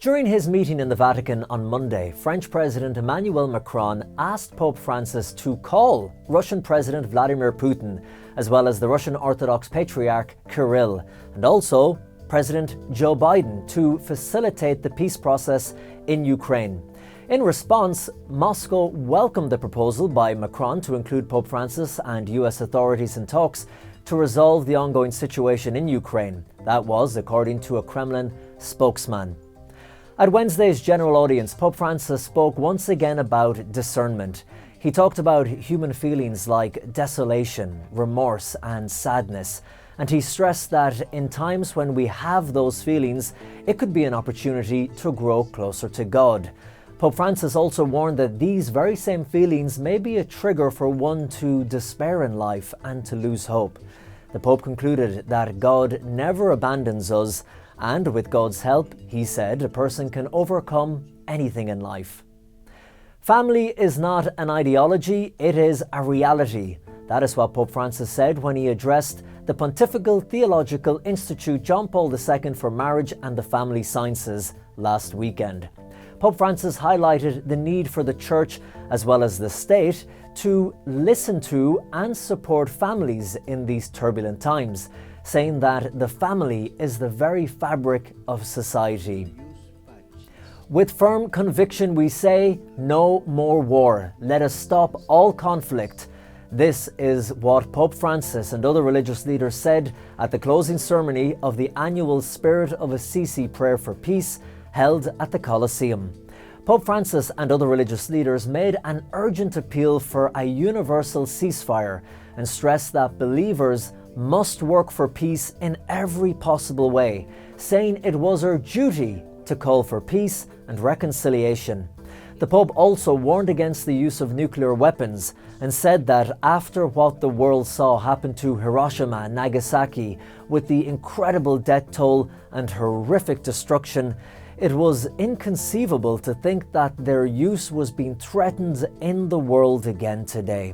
During his meeting in the Vatican on Monday, French President Emmanuel Macron asked Pope Francis to call Russian President Vladimir Putin, as well as the Russian Orthodox Patriarch Kirill, and also President Joe Biden to facilitate the peace process in Ukraine. In response, Moscow welcomed the proposal by Macron to include Pope Francis and U.S. authorities in talks to resolve the ongoing situation in Ukraine. That was according to a Kremlin spokesman. At Wednesday's general audience, Pope Francis spoke once again about discernment. He talked about human feelings like desolation, remorse, and sadness, and he stressed that in times when we have those feelings, it could be an opportunity to grow closer to God. Pope Francis also warned that these very same feelings may be a trigger for one to despair in life and to lose hope. The Pope concluded that God never abandons us, and with God's help, he said, a person can overcome anything in life. Family is not an ideology, it is a reality. That is what Pope Francis said when he addressed the Pontifical Theological Institute John Paul II for Marriage and the Family Sciences last weekend. Pope Francis highlighted the need for the Church, as well as the State, to listen to and support families in these turbulent times, saying that the family is the very fabric of society. With firm conviction we say, no more war. Let us stop all conflict. This is what Pope Francis and other religious leaders said at the closing ceremony of the annual Spirit of Assisi Prayer for Peace held at the Colosseum. Pope Francis and other religious leaders made an urgent appeal for a universal ceasefire and stressed that believers must work for peace in every possible way, saying it was our duty to call for peace and reconciliation. The Pope also warned against the use of nuclear weapons and said that after what the world saw happen to Hiroshima and Nagasaki, with the incredible death toll and horrific destruction, it was inconceivable to think that their use was being threatened in the world again today.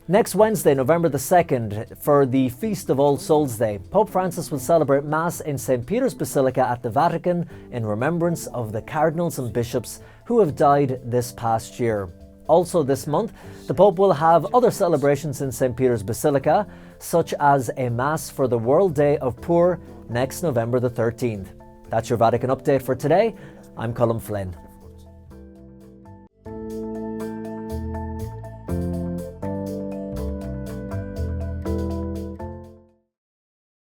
Next Wednesday, November the 2nd, for the Feast of All Souls Day, Pope Francis will celebrate Mass in St. Peter's Basilica at the Vatican in remembrance of the cardinals and bishops who have died this past year. Also this month, the Pope will have other celebrations in St. Peter's Basilica, such as a Mass for the World Day of Poor next November the 13th. That's your Vatican update for today. I'm Colm Flynn.